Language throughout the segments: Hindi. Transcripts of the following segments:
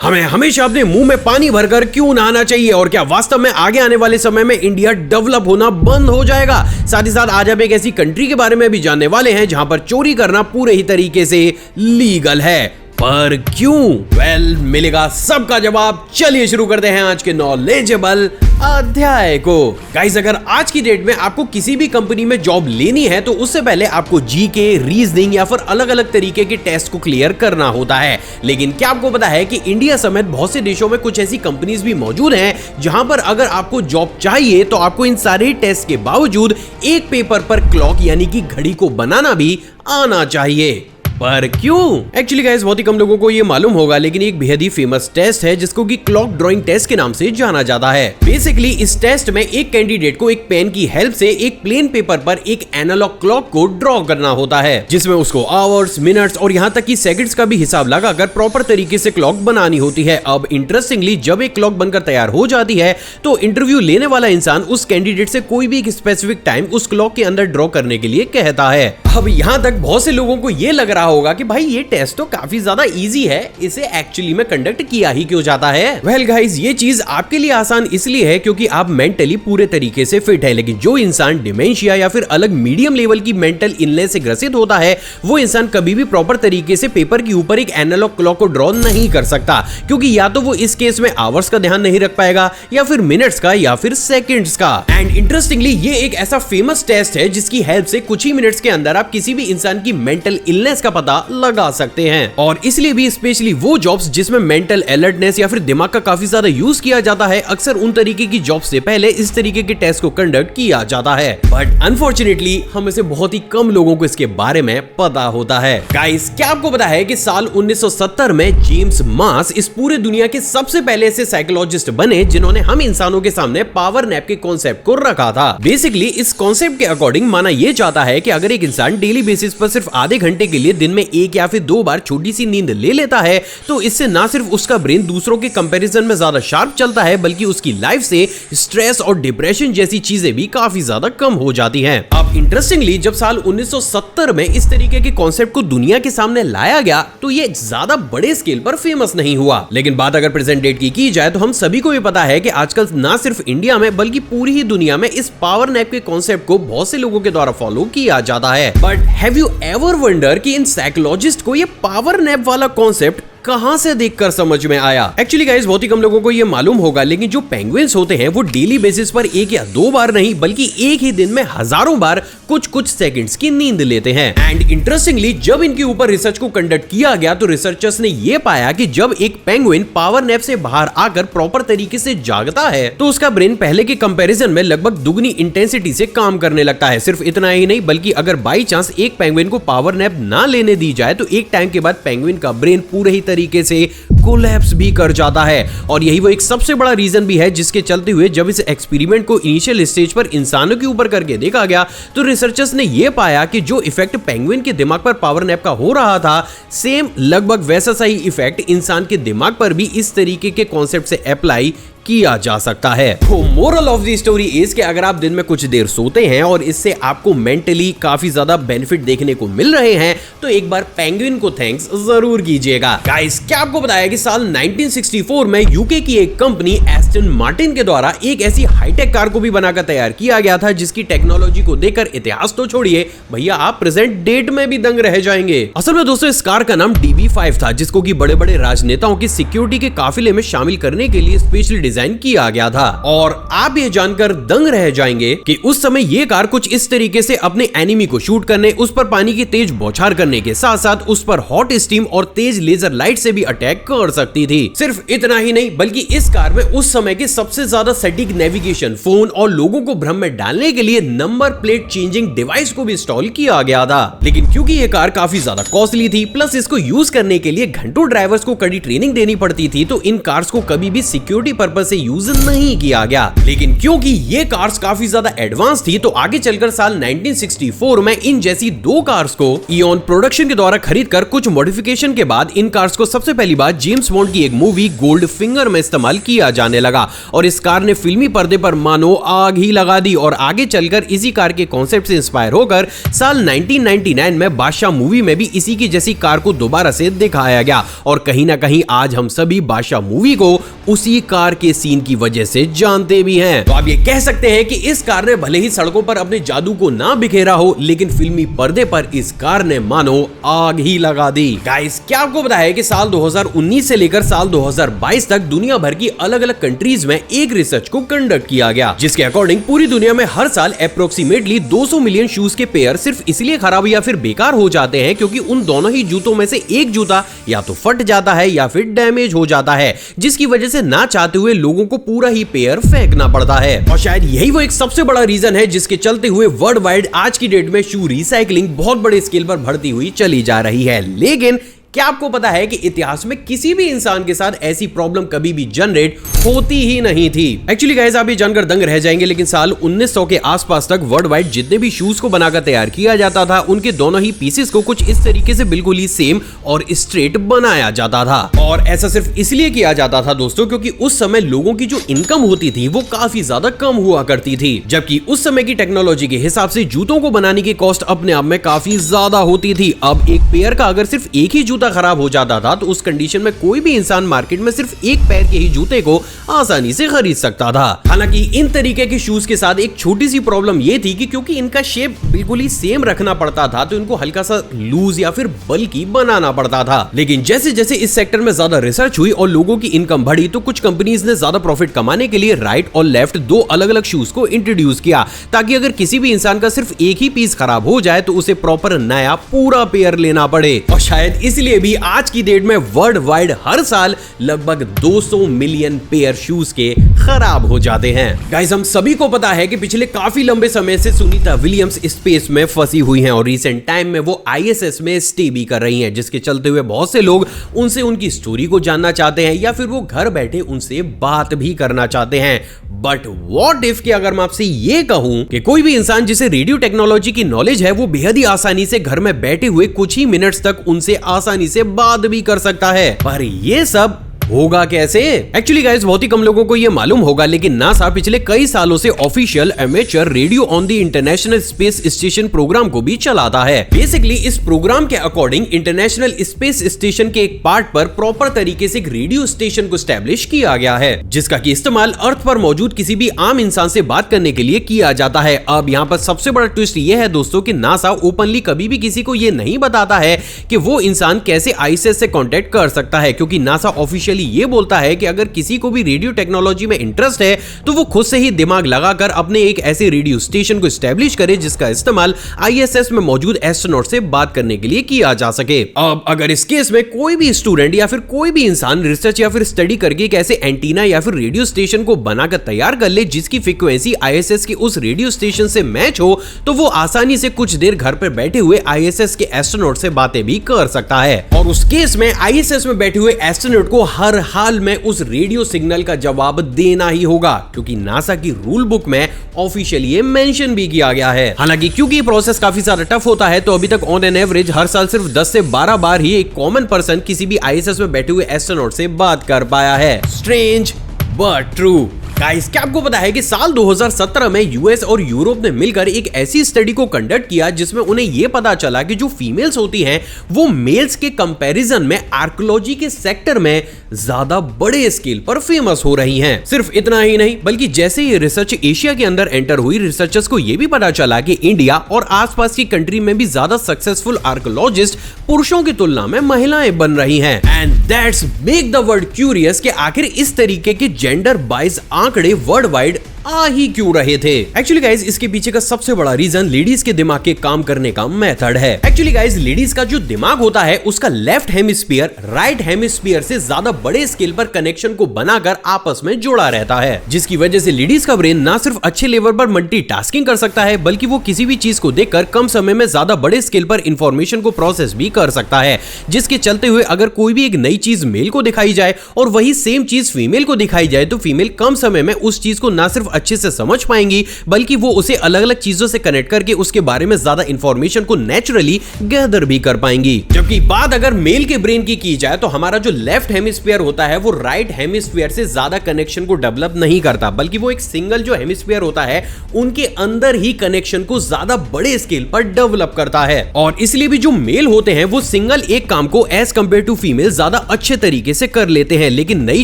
हमें हमेशा अपने मुंह में पानी भरकर क्यों नहाना चाहिए और क्या वास्तव में आगे आने वाले समय में इंडिया डेवलप होना बंद हो जाएगा। साथ ही साथ आज हम एक ऐसी कंट्री के बारे में भी जानने वाले हैं जहां पर चोरी करना पूरे ही तरीके से लीगल है, पर क्यों? मिलेगा सबका जवाब। चलिए शुरू करते हैं आज के नॉलेजेबल अध्याय को। गाइस, अगर आज की डेट में आपको किसी भी कंपनी में जॉब लेनी है तो उससे पहले आपको जीके, रीजनिंग या फिर अलग अलग तरीके के टेस्ट को क्लियर करना होता है। लेकिन क्या आपको पता है कि इंडिया समेत बहुत से देशों में कुछ ऐसी कंपनीज भी मौजूद हैं जहां पर अगर आपको जॉब चाहिए तो आपको इन सारे टेस्ट के बावजूद एक पेपर पर क्लॉक यानी कि घड़ी को बनाना भी आना चाहिए। पर क्यों? एक्चुअली गाइस, बहुत ही कम लोगों को ये मालूम होगा, लेकिन एक बेहद ही फेमस टेस्ट है जिसको कि क्लॉक ड्राइंग टेस्ट के नाम से जाना जाता है। बेसिकली इस टेस्ट में एक कैंडिडेट को एक पेन की हेल्प से एक प्लेन पेपर पर एक एनालॉग क्लॉक को ड्रॉ करना होता है, जिसमें उसको आवर्स, मिनट्स और यहाँ तक कि सेकंड्स का भी हिसाब लगाकर प्रॉपर तरीके से क्लॉक बनानी होती है। अब इंटरेस्टिंगली, जब एक क्लॉक बनकर तैयार हो जाती है तो इंटरव्यू लेने वाला इंसान उस कैंडिडेट से कोई भी एक स्पेसिफिक टाइम उस क्लॉक के अंदर ड्रॉ करने के लिए कहता है। अब यहाँ तक बहुत से लोगों को ये लग रहा होगा कि भाई ये टेस्ट तो काफी ज्यादा इजी है, इसे एक्चुअली में कंडक्ट किया ही क्यों जाता है? वेल गाइस, ये चीज आपके लिए आसान इसलिए है क्योंकि आप मेंटली पूरे तरीके से फिट है। लेकिन जो इंसान डिमेंशिया या फिर अलग मीडियम लेवल की मेंटल इलनेस से ग्रसित होता है वो इंसान कभी भी प्रॉपर तरीके से पेपर के ऊपर एक एनालॉग क्लॉक को ड्रॉ नहीं कर सकता, क्योंकि या तो वो इस केस में आवर्स का ध्यान नहीं रख पाएगा या फिर मिनट्स का या फिर सेकंड्स का। एंड इंटरेस्टिंगली, ये एक ऐसा फेमस टेस्ट है जिसकी हेल्प से कुछ ही मिनट्स के अंदर आप किसी भी इंसान की मेंटल इलनेस का पता लगा सकते हैं। और इसलिए भी स्पेशली वो जॉब्स जिसमें मेंटल अलर्टनेस या फिर दिमाग का काफी ज्यादा यूज किया जाता है, अक्सर उन तरीके की जॉब से पहले इस तरीके के टेस्ट को कंडक्ट किया जाता है। बट अनफॉर्चुनेटली हम में से बहुत ही कम लोगों को इसके बारे में पता होता है। गाइस, क्या आपको पता है कि साल 1970 में जेम्स मास इस पूरे दुनिया के सबसे पहले ऐसे साइकोलॉजिस्ट बने जिन्होंने हम इंसानों के सामने पावर नैप के कॉन्सेप्ट को रखा था। बेसिकली इस कॉन्सेप्ट के अकॉर्डिंग माना यह जाता है कि अगर एक इंसान डेली बेसिस पर सिर्फ आधे घंटे के लिए दिन में एक या फिर 2 बार छोटी सी नींद ले लेता है तो इससे ना सिर्फ उसका ब्रेन दूसरों के कंपैरिजन में ज्यादा शार्प चलता है, बल्कि उसकी लाइफ से स्ट्रेस और डिप्रेशन जैसी चीजें भी काफी ज्यादा कम हो जाती हैं। अब इंटरेस्टिंगली, जब साल 1970 में इस तरीके के कॉन्सेप्ट को दुनिया के सामने लाया गया तो ये ज्यादा बड़े स्केल पर फेमस नहीं हुआ। लेकिन बात अगर प्रेजेंट डेट की जाए तो हम सभी को ये पता है कि आजकल ना सिर्फ इंडिया में बल्कि पूरी ही दुनिया में इस पावर नैप के कॉन्सेप्ट को बहुत से लोगों के द्वारा फॉलो किया जाता है। But have you ever wonder कि इन साइकोलॉजिस्ट को ये पावर नैप वाला कॉन्सेप्ट कहां से देखकर समझ में आया? एक्चुअली गाइस, बहुत ही कम लोगों को ये मालूम होगा, लेकिन जो पेंगुइन्स होते हैं वो डेली बेसिस पर 1 या 2 बार नहीं बल्कि एक ही दिन में हजारों बार कुछ सेकंड्स की नींद लेते हैं। एंड इंटरेस्टिंगली, जब इनके ऊपर रिसर्च को कंडक्ट किया गया तो रिसर्चर्स ने ये पाया कि जब एक पेंगुइन पावर नैप से बाहर आकर प्रॉपर तरीके से जागता है तो उसका ब्रेन पहले के कंपैरिजन में लगभग दुगनी इंटेंसिटी से काम करने लगता है। सिर्फ इतना ही नहीं, बल्कि अगर बाई चांस एक पेंगुइन को पावर नैप ना लेने दी जाए तो एक टाइम के बाद पेंगुइन का ब्रेन पूरे ही तरीके से कोलैप्स भी कर जाता है। और यही वो एक सबसे बड़ा रीजन भी है जिसके चलते हुए जब इस एक्सपेरिमेंट को इनिशियल स्टेज पर इंसानों के ऊपर करके देखा गया तो रिसर्चर्स ने यह पाया कि जो इफेक्ट पेंगुइन के दिमाग पर पावर नैप का हो रहा था, सेम लगभग वैसा सही इफेक्ट इंसान के दिमाग पर भी इस तरीके के कॉन्सेप्ट से अप्लाई किया जा सकता है। तो moral of the story is कि अगर आप दिन में कुछ देर सोते हैं और इससे आपको मेंटली काफी ज्यादा बेनिफिट देखने को मिल रहे हैं तो एक बार पेंगुइन को थैंक्स जरूर कीजिएगा। गाइस, क्या आपको पता है कि साल 1964 में यूके की एक कंपनी एस्टन मार्टिन के द्वारा एक ऐसी हाईटेक कार को भी बनाकर तैयार किया गया था जिसकी टेक्नोलॉजी को देखकर इतिहास तो छोड़िए भैया, आप प्रेजेंट डेट में भी दंग रह जाएंगे। असल में दोस्तों, इस कार का नाम DB5 था, जिसको कि बड़े बड़े राजनेताओं की सिक्योरिटी के काफिले में शामिल करने के लिए स्पेशली डिजाइन किया गया था। और आप ये जानकर दंग रह जाएंगे कि उस समय ये कार कुछ इस तरीके से अपने एनिमी को शूट करने, उस पर पानी की तेज बौछार करने के साथ साथ उस पर हॉट स्टीम और तेज लेजर लाइट से भी अटैक कर सकती थी। सिर्फ इतना ही नहीं, बल्कि इस कार में उस समय के सबसे ज्यादा सटीक नेविगेशन, फोन और लोगों को भ्रम में डालने के लिए नंबर प्लेट चेंजिंग डिवाइस को भी इंस्टॉल किया गया था। लेकिन क्योंकि ये कार काफी ज्यादा कॉस्टली थी, प्लस इसको यूज करने के लिए घंटों ड्राइवर्स को कड़ी ट्रेनिंग देनी पड़ती थी, तो इन कार्स को कभी भी सिक्योरिटी पर्पज से यूज नहीं किया गया। लेकिन क्योंकि ये कार्स काफी ज्यादा एडवांस थी तो आगे चलकर साल 1964 में इन जैसी 2 कार्स को इयन प्रोडक्शन के द्वारा खरीदकर कुछ मॉडिफिकेशन के बाद इन कार्स को सबसे पहली बार जेम्स जेम्स बॉन्ड की एक मूवी गोल्ड फिंगर में इस्तेमाल किया जाने लगा और इस कार ने फिल्मी पर्दे पर मानो आग ही लगा दी और आगे चलकर इसी कार के कॉन्सेप्ट से इंस्पायर होकर साल 1999 में बादशाह मूवी में भी इसी की जैसी कार को दोबारा से दिखाया गया और कहीं ना कहीं आज हम सभी बादशाह मूवी को उसी कार के सीन की वजह से जानते भी हैं। तो आप ये कह सकते हैं कि इस कार ने भले ही सड़कों पर अपने जादू को ना बिखेरा हो, लेकिन फिल्मी पर्दे पर इस कार ने मानो आग ही लगा दी। गाइस, क्या आपको पता है कि साल 2019 से लेकर साल 2022 तक दुनिया भर की अलग अलग कंट्रीज में एक रिसर्च को कंडक्ट किया गया, जिसके अकॉर्डिंग पूरी दुनिया में हर साल अप्रोक्सीमेटली 200 मिलियन शूज के पेयर सिर्फ इसलिए खराब या फिर बेकार हो जाते हैं क्योंकि उन दोनों ही जूतों में से एक जूता या तो फट जाता है या फिर डैमेज हो जाता है, जिसकी वजह से ना चाहते हुए लोगों को पूरा ही पेयर फेंकना पड़ता है। और शायद यही वो एक सबसे बड़ा रीजन है जिसके चलते हुए वर्ल्ड वाइड आज की डेट में शू रिसाइकलिंग बहुत बड़े स्केल पर बढ़ती हुई चली जा रही है। लेकिन क्या आपको पता है कि इतिहास में किसी भी इंसान के साथ ऐसी प्रॉब्लम कभी भी जनरेट होती ही नहीं थी। एक्चुअली गाइस, आप ये जानकर दंग रह जाएंगे, लेकिन साल 1900 के आसपास तक वर्ल्ड वाइड जितने भी शूज को बनाकर तैयार किया जाता था उनके दोनों ही पीसेस को कुछ इस तरीके से बिल्कुल ही सेम और स्ट्रेट बनाया जाता था। और ऐसा सिर्फ इसलिए किया जाता था दोस्तों क्योंकि उस समय लोगों की जो इनकम होती थी वो काफी ज्यादा कम हुआ करती थी, जबकि उस समय की टेक्नोलॉजी के हिसाब से जूतों को बनाने की कॉस्ट अपने आप में काफी ज्यादा होती थी। अब एक पेयर का अगर सिर्फ एक ही जूता खराब हो जाता था तो उस कंडीशन में कोई भी इंसान मार्केट में सिर्फ एक पैर के ही जूते को आसानी से खरीद सकता था। हालांकि इन तरीके के शूज के साथ एक छोटी सी प्रॉब्लम ये थी कि क्योंकि इनका शेप बिल्कुल ही सेम रखना पड़ता था तो इनको हल्का सा लूज या फिर बल्की बनाना पड़ता था। लेकिन जैसे जैसे इस सेक्टर में ज्यादा रिसर्च हुई और लोगों की इनकम बढ़ी तो कुछ कंपनीज ने ज्यादा प्रॉफिट कमाने के लिए राइट और लेफ्ट दो अलग अलग शूज को इंट्रोड्यूस किया, ताकि अगर किसी भी इंसान का सिर्फ एक ही पीस खराब हो जाए तो उसे प्रॉपर नया पूरा पेयर लेना पड़े। और शायद इसलिए भी आज की डेट में वर्ल्ड वाइड हर साल लगभग 200 मिलियन पेयर शूज के खराब हो जाते हैं। गाइस, हम सभी को पता है कि पिछले काफी लंबे समय से सुनीता विलियम्स स्पेस में फंसी हुई हैं और रिसेंट टाइम में वो ISS में स्टे भी कर रही हैं, जिसके चलते हुए बहुत से लोग उनसे उनकी स्टोरी को जानना चाहते हैं या फिर वो घर बैठे उनसे बात भी करना चाहते हैं। बट व्हाट इफ कि अगर मैं आपसे ये कहूं कि कोई भी इंसान जिसे रेडियो टेक्नोलॉजी की नॉलेज है वो बेहद ही आसानी से घर में बैठे हुए कुछ ही मिनट्स तक उनसे आसानी से बात भी कर सकता है, पर ये सब होगा कैसे? एक्चुअली गाइस, बहुत ही कम लोगों को यह मालूम होगा, लेकिन नासा पिछले कई सालों से official amateur radio on the international space station programme को भी चलाता है। बेसिकली इस प्रोग्राम के अकॉर्डिंग इंटरनेशनल स्पेस स्टेशन के एक पार्ट पर प्रॉपर तरीके से एक रेडियो स्टेशन को स्टैब्लिश किया गया है, जिसका की इस्तेमाल अर्थ पर मौजूद किसी भी आम इंसान से बात करने के लिए किया जाता है। अब यहाँ पर सबसे बड़ा ट्विस्ट ये है दोस्तों कि नासा ओपनली कभी भी किसी को ये नहीं बताता है कि वो इंसान कैसे ISS से कॉन्टेक्ट कर सकता है, क्योंकि नासा ऑफिशियल ये बोलता है कि अगर किसी को भी रेडियो टेक्नोलॉजी में इंटरेस्ट है तो वो खुद से ही दिमाग लगाकर अपने एक ऐसे रेडियो स्टेशन को एस्टैब्लिश करे जिसका इस्तेमाल ISS में मौजूद एस्ट्रोनॉट से बात करने के लिए किया जा सके। अब अगर इस केस में कोई भी स्टूडेंट या फिर कोई भी इंसान रिसर्च या फिर स्टडी करके एक ऐसे एंटीना या फिर रेडियो स्टेशन को बनाकर तैयार कर ले जिसकी फ्रीक्वेंसी ISS के उस रेडियो स्टेशन से मैच हो, तो वो आसानी से कुछ देर घर पर बैठे हुए ISS के एस्ट्रोनॉट से बातें भी कर सकता है। और उस केस में ISS में बैठे हुए एस्ट्रोनॉट को हर हाल में उस रेडियो सिग्नल का जवाब देना ही होगा, क्योंकि नासा की रूल बुक में ऑफिशियली ये मेंशन भी किया गया है। हालांकि क्योंकि ये प्रोसेस काफी ज्यादा टफ होता है तो अभी तक ऑन एन एवरेज हर साल सिर्फ 10 से 12 बार ही एक कॉमन पर्सन किसी भी ISS में बैठे हुए एस्ट्रोनॉट से बात कर पाया है। Strange but true. गाइस, क्या आपको पता है कि साल 2017 में यूएस और यूरोप ने मिलकर एक ऐसी स्टडी को कंडक्ट किया जिसमें उन्हें यह पता चला कि जो फीमेल्स होती हैं वो मेल्स के कंपैरिजन में आर्कियोलॉजी के सेक्टर में ज्यादा बड़े स्केल पर फेमस हो रही हैं। सिर्फ इतना ही नहीं बल्कि जैसे ये रिसर्च एशिया के अंदर एंटर हुई, रिसर्चर्स को यह भी पता चला कि इंडिया और आसपास की कंट्री में भी ज्यादा सक्सेसफुल आर्कियोलॉजिस्ट पुरुषों की तुलना में महिलाएं बन रही हैं। And that's make the world curious कि आखिर इस तरीके के जेंडर बाइज आंकड़े वर्ल्ड वाइड आ ही क्यों रहे थे। एक्चुअली गाइज, इसके पीछे का सबसे बड़ा रीजन लेडीज के दिमाग के काम करने का मेथड है। एक्चुअली गाइज, लेडीज का जो दिमाग होता है उसका लेफ्ट हेमिस्फीयर राइट हेमिस्फीयर से ज्यादा बड़े स्केल पर कनेक्शन को बनाकर आपस में जुड़ा रहता है, जिसकी वजह से लेडीज का ब्रेन ना सिर्फ अच्छे लेवल पर मल्टीटास्किंग कर सकता है बल्कि वो किसी भी चीज को देखकर कम समय में ज्यादा बड़े स्केल पर इंफॉर्मेशन को प्रोसेस भी कर सकता है, जिसके चलते हुए अगर कोई भी एक नई चीज मेल को दिखाई जाए और वही सेम चीज फीमेल को दिखाई जाए तो फीमेल कम समय में उस चीज को ना सिर्फ अच्छे से समझ पाएंगी, बल्कि वो उसे अलग अलग चीजों से कनेक्ट करके उसके बारे में ज्यादा इंफॉर्मेशन को नेचुरली गैदर भी कर पाएंगी। जबकि बात अगर मेल के ब्रेन की जाए तो हमारा जो लेफ्ट हेमिस्फीयर होता है वो राइट हेमिस्फीयर से ज्यादा कनेक्शन को डेवलप नहीं करता, बल्कि वो एक सिंगल जो हेमिस्फीयर होता है उनके अंदर ही कनेक्शन को ज्यादा बड़े स्केल पर डेवलप करता है। और इसलिए भी जो मेल होते हैं वो सिंगल एक काम को एज कंपेयर टू फीमेल ज्यादा अच्छे तरीके से कर लेते हैं, लेकिन नई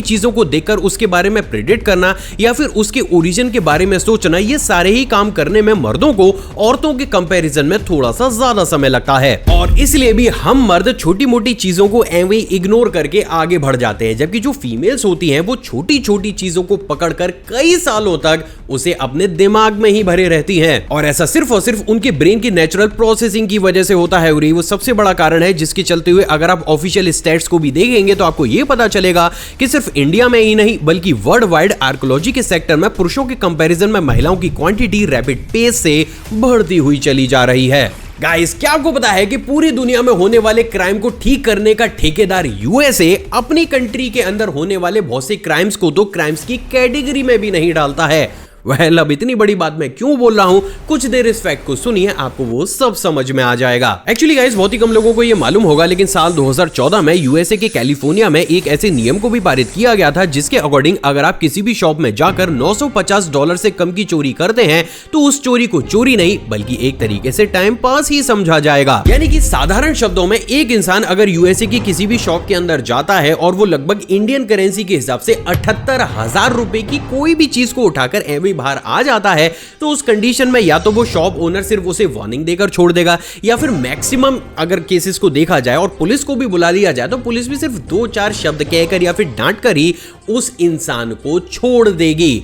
चीजों को देखकर उसके बारे में प्रेडिक्ट करना या फिर उसके ओरिजिन के बारे में सोचना, ये सारे ही काम करने में मर्दों को औरतों के कंपैरिजन में थोड़ा सा ज्यादा समय लगता है। और इसलिए भी हम मर्द छोटी मोटी चीजों को एवं इग्नोर करके आगे बढ़ जाते हैं, जबकि जो फीमेल्स होती हैं वो छोटी छोटी चीजों को पकड़कर कई सालों तक उसे अपने दिमाग में ही भरे रहती हैं। और ऐसा सिर्फ और सिर्फ उनके ब्रेन की नेचुरल प्रोसेसिंग की वजह से होता है, और ये वो सबसे बड़ा कारण है जिसके चलते हुए अगर आप ऑफिशियल स्टैट्स को भी देखेंगे तो आपको यह पता चलेगा कि सिर्फ इंडिया में ही नहीं बल्कि वर्ल्ड वाइड आर्कोलॉजी के सेक्टर में पुरुषों के कंपैरिजन में महिलाओं की क्वांटिटी रैपिड पेस से बढ़ती हुई चली जा रही है। गाइस, क्या आपको पता है कि पूरी दुनिया में होने वाले क्राइम को ठीक करने का ठेकेदार यूएसए अपनी कंट्री के अंदर होने वाले बहुत से क्राइम्स को तो क्राइम्स की कैटेगरी में भी नहीं डालता है। वह अब इतनी बड़ी बात मैं क्यों बोल रहा हूं, कुछ देर इस फैक्ट को सुनिए, आपको वो सब समझ में आ जाएगा। एक्चुअली गाइस, बहुत ही कम लोगों को ये मालूम होगा, लेकिन साल 2014 में यूएसए के कैलिफोर्निया में एक ऐसे नियम को भी पारित किया गया था जिसके अकॉर्डिंग अगर आप किसी भी शॉप में जाकर $950 से कम की चोरी करते हैं तो उस चोरी को चोरी नहीं बल्कि एक तरीके से टाइम पास ही समझा जाएगा। यानी कि साधारण शब्दों में एक इंसान अगर यूएसए की किसी भी शॉप के अंदर जाता है और वो लगभग इंडियन करेंसी के हिसाब से 78,000 रुपए की कोई भी चीज को उठाकर एवं बाहर आ जाता है, तो उस कंडीशन में या तो वो शॉप ओनर सिर्फ उसे वार्निंग देकर छोड़ देगा, या फिर मैक्सिमम अगर केसेस को देखा जाए और पुलिस को भी बुला लिया जाए तो पुलिस भी सिर्फ 2-4 शब्द कहकर या फिर डांट कर ही उस इंसान को छोड़ देगी।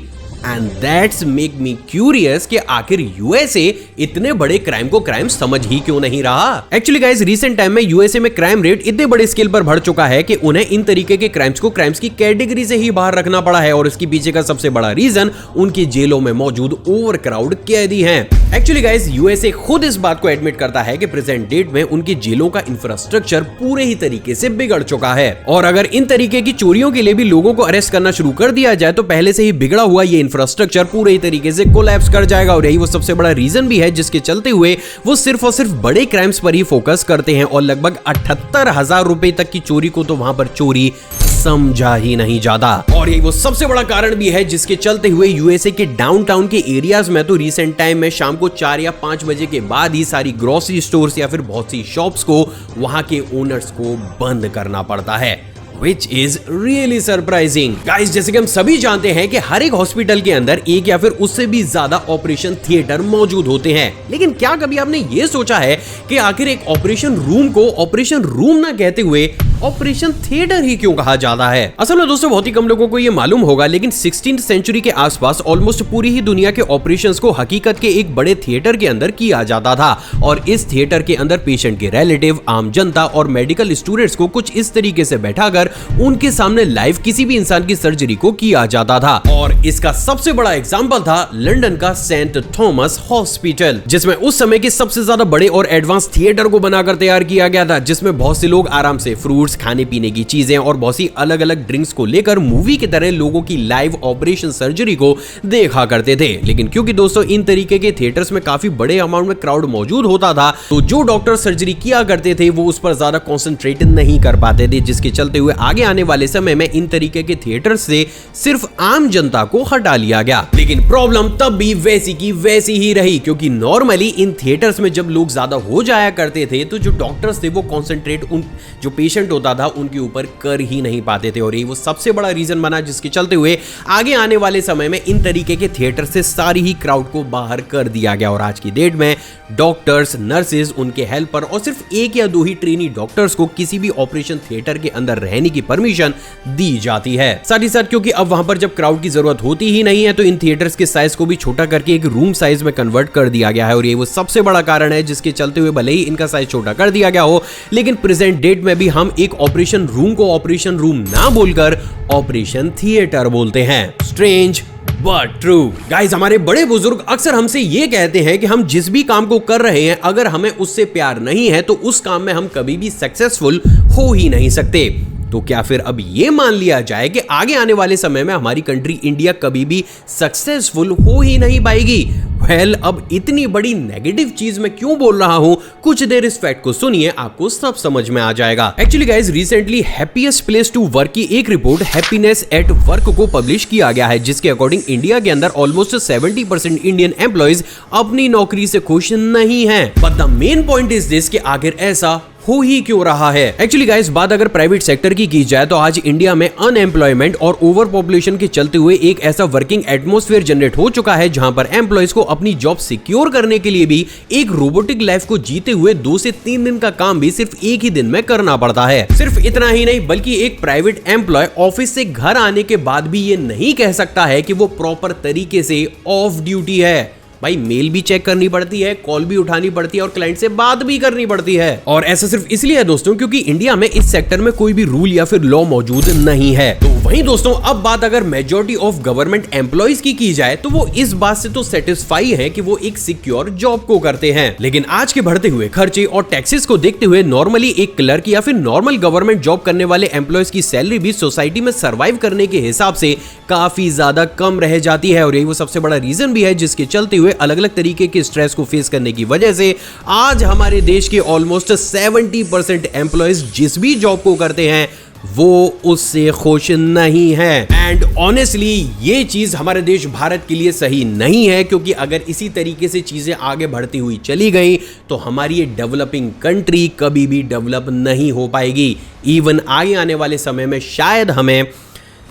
And that's make me curious कि आखिर यूएसए इतने बड़े क्राइम को क्राइम समझ ही क्यों नहीं रहा। एक्चुअली गाइस, रिसेंट टाइम में यूएसए में क्राइम रेट इतने बड़े स्केल पर बढ़ चुका है कि उन्हें इन तरीके के क्राइम्स को क्राइम्स की कैटेगरी से ही बाहर रखना पड़ा है, और इसके पीछे का सबसे बड़ा रीजन उनकी जेलों में मौजूद ओवर क्राउड कैदी हैं। एक्चुअली गाइस, यूएसए खुद इस बात को एडमिट करता है कि प्रेजेंट डेट में उनकी जेलों का इंफ्रास्ट्रक्चर पूरे ही तरीके से बिगड़ चुका है, और अगर इन तरीके की चोरियों के लिए भी लोगों को अरेस्ट करना शुरू कर दिया जाए तो पहले से ही बिगड़ा हुआ ये इंफ्रास्ट्रक्चर पूरे ही तरीके से कोलैप्स कर जाएगा। और यही वो सबसे बड़ा रीजन भी है जिसके चलते हुए वो सिर्फ और सिर्फ बड़े क्राइम्स पर ही फोकस करते हैं, और लगभग 78,000 रुपए तक की चोरी को तो वहां पर चोरी समझा ही नहीं जाता। और यही वो सबसे बड़ा कारण भी है जिसके चलते हुए यूएसए के डाउनटाउन के एरियाज में तो रिसेंट टाइम में शाम को 4 या 5 बजे के बाद ही सारी ग्रोसरी स्टोर्स या फिर बहुत सी शॉप्स को वहां के ओनर्स को बंद करना पड़ता है, Which is really surprising. Guys, जैसे कि हम सभी जानते हैं कि हर एक हॉस्पिटल के अंदर एक या फिर उससे भी ज्यादा ऑपरेशन थिएटर मौजूद होते हैं, लेकिन क्या कभी आपने ये सोचा है कि आखिर एक ऑपरेशन रूम को ऑपरेशन रूम ना कहते हुए ऑपरेशन थिएटर ही क्यों कहा जाता है? असल में दोस्तों, बहुत ही कम लोगों को ये मालूम होगा, लेकिन 16th सेंचुरी के आसपास ऑलमोस्ट पूरी ही दुनिया के ऑपरेशंस को हकीकत के एक बड़े थिएटर के अंदर किया जाता था, और इस थिएटर के अंदर पेशेंट के रिलेटिव, आम जनता और मेडिकल स्टूडेंट्स को कुछ इस तरीके से बैठाकर उनके सामने लाइव किसी भी इंसान की सर्जरी को किया जाता था। और इसका सबसे बड़ा एग्जांपल था लंदन का सेंट थॉमस हॉस्पिटल, जिसमें उस समय के सबसे ज्यादा बड़े और एडवांस थिएटर को बनाकर तैयार किया गया था, जिसमें बहुत से लोग आराम से फ्रूट्स, खाने पीने की चीजें और बहुत सी अलग अलग ड्रिंक्स को लेकर मूवी की तरह लोगों की लाइव ऑपरेशन सर्जरी को देखा करते थे। लेकिन क्योंकि दोस्तों इन तरीके के थिएटर्स में काफी बड़े अमाउंट में क्राउड मौजूद होता था, तो जो डॉक्टर सर्जरी किया करते थे वो उस पर ज्यादा कॉन्सेंट्रेट नहीं कर पाते थे, जिसके चलते हुए आगे आने वाले समय में इन तरीके के थिएटर से सिर्फ आम जनता को हटा लिया गया। लेकिन प्रॉब्लम तब भी वैसी की वैसी ही रही, क्योंकि नॉर्मली इन थिएटर्स में जब लोग ज्यादा हो जाया करते थे तो जो डॉक्टर्स थे वो कॉन्सेंट्रेट उन जो पेशेंट होता था उनके ऊपर कर ही नहीं पाते थे, और ये वो सबसे बड़ा रीजन बना जिसके चलते हुए आगे आने वाले समय में इन तरीके के थिएटर से सारी ही क्राउड को बाहर कर दिया गया। और आज की डेट में डॉक्टर्स, नर्सेज, उनके हेल्पर और सिर्फ 1 या 2 ही ट्रेनी डॉक्टर्स को किसी भी ऑपरेशन थिएटर के अंदर रहने की परमिशन दी जाती है। साथ ही साथ क्योंकि अब वहां पर जब क्राउड की जरूरत होती ही नहीं है तो इन थिएटर्स के साइज को भी छोटा करके एक रूम साइज में कन्वर्ट कर दिया गया है, और ये वो सबसे बड़ा कारण है जिसके चलते हुए भले ही इनका साइज छोटा कर दिया गया हो, लेकिन प्रेजेंट डेट में भी हम एक ऑपरेशन रूम को ऑपरेशन रूम ना बोलकर ऑपरेशन थिएटर बोलते हैं। Strange but true. गाइस, हमारे बड़े बुजुर्ग अक्सर हमसे ये कहते हैं कि हम जिस भी काम को कर रहे हैं अगर हमें उससे प्यार नहीं है तो उस काम में हम कभी भी सक्सेसफुल हो ही नहीं सकते। तो क्या फिर अब ये मान लिया जाए कि आगे आने वाले समय में हमारी कंट्री इंडिया कभी भी सक्सेसफुल हो ही नहीं पाएगी? वेल, अब इतनी बड़ी नेगेटिव चीज मैं क्यों बोल रहा हूं, कुछ देर इस फैक्ट को सुनिए, आपको सब समझ में आ जाएगा। Actually guys, recently happiest place to work की एक रिपोर्ट हैप्पीनेस एट वर्क को पब्लिश किया गया है, जिसके अकॉर्डिंग इंडिया के अंदर ऑलमोस्ट 70% इंडियन एम्प्लॉइज अपनी नौकरी से खुश नहीं हैं। But the main point is this कि आखिर ऐसा हो ही क्यों रहा है? एक्चुअली गाइस, बात अगर प्राइवेट सेक्टर की जाए तो आज इंडिया में अनएम्प्लॉयमेंट और ओवर पॉपुलेशन के चलते हुए एक ऐसा वर्किंग एटमॉस्फेयर जनरेट हो चुका है जहां पर एम्प्लॉयज को अपनी जॉब सिक्योर करने के लिए भी एक रोबोटिक लाइफ को जीते हुए 2 से 3 दिन का काम भी सिर्फ एक ही दिन में करना पड़ता है। सिर्फ इतना ही नहीं, बल्कि एक प्राइवेट एम्प्लॉय ऑफिस से घर आने के बाद भी ये नहीं कह सकता है कि वो प्रॉपर तरीके से ऑफ ड्यूटी है। भाई, मेल भी चेक करनी पड़ती है, कॉल भी उठानी पड़ती है और क्लाइंट से बात भी करनी पड़ती है। और ऐसा सिर्फ इसलिए है दोस्तों क्योंकि इंडिया में इस सेक्टर में कोई भी रूल या फिर लॉ मौजूद नहीं है। तो वहीं दोस्तों, अब बात अगर मेजॉरिटी ऑफ गवर्नमेंट एम्प्लॉइज की जाए तो वो इस बात से तो सेटिस्फाई है कि वो एक सिक्योर जॉब को करते हैं, लेकिन आज के बढ़ते हुए खर्चे और टैक्सेस को देखते हुए नॉर्मली एक क्लर्क या फिर नॉर्मल गवर्नमेंट जॉब करने वाले एम्प्लॉइज की सैलरी भी सोसाइटी में सर्वाइव करने के हिसाब से काफी ज्यादा कम रह जाती है। और यही वो सबसे बड़ा रीजन भी है जिसके चलते हुए अलग अलग तरीके के स्ट्रेस को फेस करने की वजह से आज हमारे देश के ऑलमोस्ट 70% एम्प्लॉइज जिस भी जॉब को करते हैं वो उससे खुश नहीं है। एंड ऑनेस्टली ये चीज हमारे देश भारत के लिए सही नहीं है, क्योंकि अगर इसी तरीके से चीजें आगे बढ़ती हुई चली गई तो हमारी ये डेवलपिंग कंट्री कभी भी डेवलप नहीं हो पाएगी। इवन आगे आने वाले समय में शायद हमें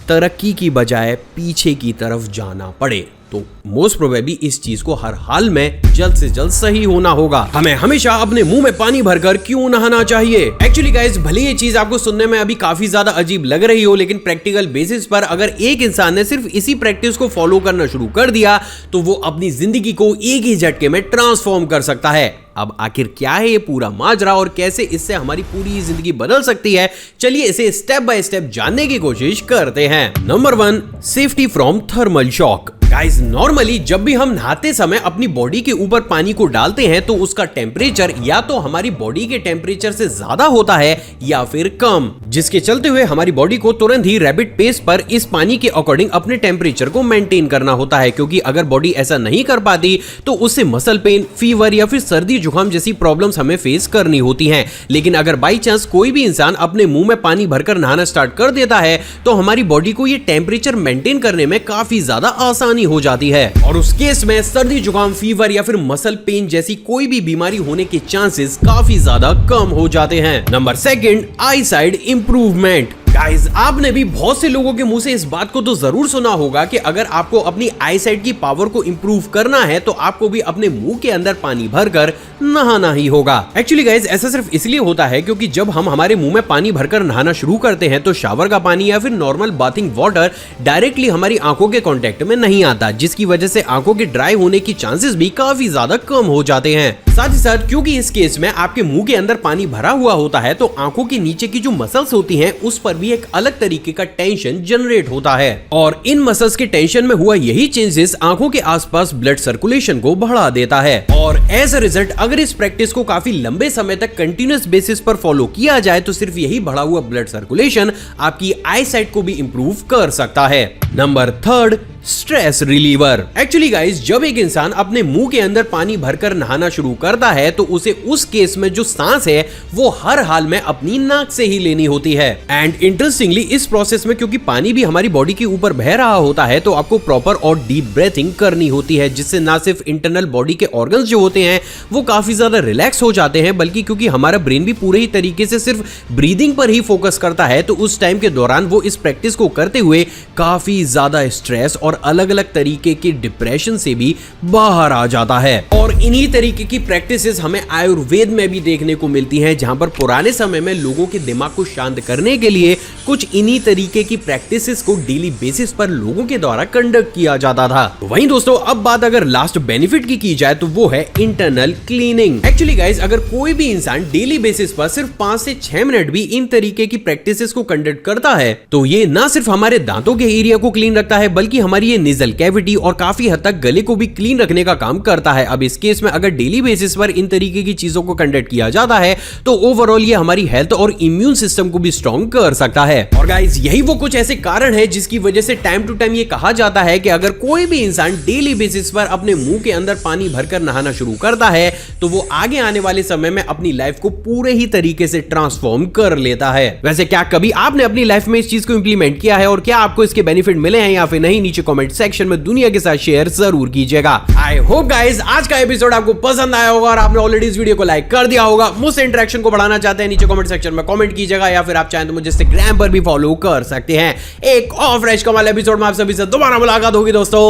तरक्की की बजाय पीछे की तरफ जाना पड़े। तो मोस्ट प्रोबेबली इस चीज को हर हाल में जल्द से जल्द सही होना होगा। हमें हमेशा अपने मुंह में पानी भरकर क्यों नहाना चाहिए? एक्चुअली गाइस, भले ये चीज आपको सुनने में अभी काफी ज्यादा अजीब लग रही हो, लेकिन प्रैक्टिकल बेसिस पर अगर एक इंसान ने सिर्फ इसी प्रैक्टिस को फॉलो करना शुरू कर दिया तो वो अपनी जिंदगी को एक ही झटके में ट्रांसफॉर्म कर सकता है। अब आखिर क्या है ये पूरा माजरा और कैसे इससे हमारी पूरी जिंदगी बदल सकती है, चलिए इसे स्टेप बाय स्टेप जानने की कोशिश करते हैं। Number 1, safety from thermal shock. Guys, normally जब भी हम नहाते समय अपनी बॉडी के ऊपर पानी को डालते हैं तो उसका टेम्परेचर या तो हमारी बॉडी के टेम्परेचर से ज्यादा होता है या फिर कम, जिसके चलते हुए हमारी बॉडी को तुरंत ही रैपिड पेस पर इस पानी के अकॉर्डिंग अपने टेम्परेचर को मेंटेन करना होता है, क्योंकि अगर बॉडी ऐसा नहीं कर पाती तो उससे मसल पेन, फीवर या फिर सर्दी जुकाम जैसी प्रॉब्लम्स हमें फेस करनी होती हैं। लेकिन अगर बाई चांस कोई भी इंसान अपने मुंह में पानी भरकर नहाना स्टार्ट कर देता है तो हमारी बॉडी को ये टेम्परेचर मेंटेन करने में काफी ज्यादा आसानी हो जाती है, और उस केस में सर्दी जुकाम, फीवर या फिर मसल पेन जैसी कोई भी बीमारी होने के चांसेस काफी ज्यादा कम हो जाते हैं। नंबर 2, आई साइड इंप्रूवमेंट। गाइस, आपने भी बहुत से लोगों के मुंह से इस बात को तो जरूर सुना होगा कि अगर आपको अपनी आई साइट की पावर को इंप्रूव करना है तो आपको भी अपने मुंह के अंदर पानी भरकर नहाना ही होगा। एक्चुअली गाइस, ऐसा सिर्फ इसलिए होता है क्योंकि जब हम हमारे मुंह में पानी भरकर नहाना शुरू करते हैं तो शावर का पानी या फिर नॉर्मल बाथिंग वाटर डायरेक्टली हमारी आंखों के कांटेक्ट में नहीं आता, जिसकी वजह से आंखों के ड्राई होने की चांसेस भी काफी ज्यादा कम हो जाते हैं। साथ ही साथ क्योंकि इस केस में आपके मुंह के अंदर पानी भरा हुआ होता है तो आंखों के नीचे की जो मसल्स होती हैं उस पर भी एक अलग तरीके का टेंशन जनरेट होता है, और इन मसल्स के टेंशन में हुआ यही चेंजेस आंखों के आसपास ब्लड सर्कुलेशन को बढ़ा देता है। और एज अ रिजल्ट अगर इस प्रैक्टिस को काफी लंबे समय तक कंटिन्यूअस बेसिस पर फॉलो किया जाए तो सिर्फ यही बढ़ा हुआ ब्लड सर्कुलेशन आपकी आई साइट को भी इंप्रूव कर सकता है। Number 3, stress reliever. Actually guys, जब एक इंसान अपने मुंह के अंदर पानी भरकर नहाना शुरू करता है तो उसे उस केस में जो सांस है वो हर हाल में अपनी नाक से ही लेनी होती है। एंड इंटरेस्टिंगली इस प्रोसेस में क्योंकि पानी भी हमारी बॉडी के ऊपर बह रहा होता है तो आपको प्रॉपर और डीप ब्रीथिंग करनी होती है, जिससे ना सिर्फ इंटरनल बॉडी के ऑर्गन्स जो होते हैं वो काफी ज्यादा रिलैक्स हो जाते हैं, बल्कि क्योंकि हमारा ब्रेन भी पूरे ही तरीके से सिर्फ ब्रीदिंग पर ही फोकस करता है तो उस टाइम के दौरान वो इस प्रैक्टिस को करते हुए काफी ज्यादा स्ट्रेस और अलग अलग तरीके के डिप्रेशन से भी बाहर आ जाता है। और इन्हीं तरीके की प्रैक्टिसेस हमें आयुर्वेद में भी देखने को मिलती हैं, जहां पर पुराने समय में लोगों के दिमाग को शांत करने के लिए कुछ इन्हीं तरीके की प्रैक्टिसेस को डेली बेसिस पर लोगों के द्वारा कंडक्ट किया जाता था। वहीं दोस्तों, अब बात अगर लास्ट बेनिफिट की जाए तो वो है इंटरनल क्लीनिंग। एक्चुअली गाइस, अगर कोई भी इंसान डेली बेसिस पर सिर्फ 5 से 6 मिनट भी इन तरीके की प्रैक्टिसेस को कंडक्ट करता है तो ये ना सिर्फ हमारे दांतों के एरिया को क्लीन रखता है बल्कि हमारी ये नेजल कैविटी और काफी हद तक गले को भी क्लीन रखने का काम करता है। अब इस केस में अगर डेली बेसिस पर इन तरीके की चीजों को कंडक्ट किया जाता है तो ओवरऑल ये हमारी हेल्थ और इम्यून सिस्टम को भी स्ट्रॉन्ग कर सकता है। और गाइस यही वो कुछ ऐसे कारण है जिसकी वजह से टाइम टू टाइम ये कहा जाता है कि अगर कोई भी इंसान डेली बेसिस पर अपने मुंह के अंदर पानी भरकर नहाना शुरू करता है तो वो आगे आने वाले समय में अपनी लाइफ को पूरे ही तरीके से ट्रांसफॉर्म कर लेता है। वैसे क्या कभी आपने अपनी लाइफ में इस चीज को इंप्लीमेंट किया है और क्या आपको इसके बेनिफिट मिले हैं या फिर नहीं, नीचे कमेंट सेक्शन में दुनिया के साथ शेयर जरूर कीजिएगा। आई होप गाइस आज का एपिसोड आपको पसंद आया होगा और आपने ऑलरेडी इस वीडियो को लाइक कर दिया होगा। मुझसे इंटरेक्शन को बढ़ाना चाहते हैं नीचे कमेंट सेक्शन में कमेंट कीजिएगा या फिर आप चाहें तो मुझे इंस्टाग्राम पर भी फॉलो कर सकते हैं। एक और फ्रेश कमाल एपिसोड में आप सभी से दोबारा मुलाकात होगी दोस्तों।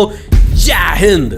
जय हिंद।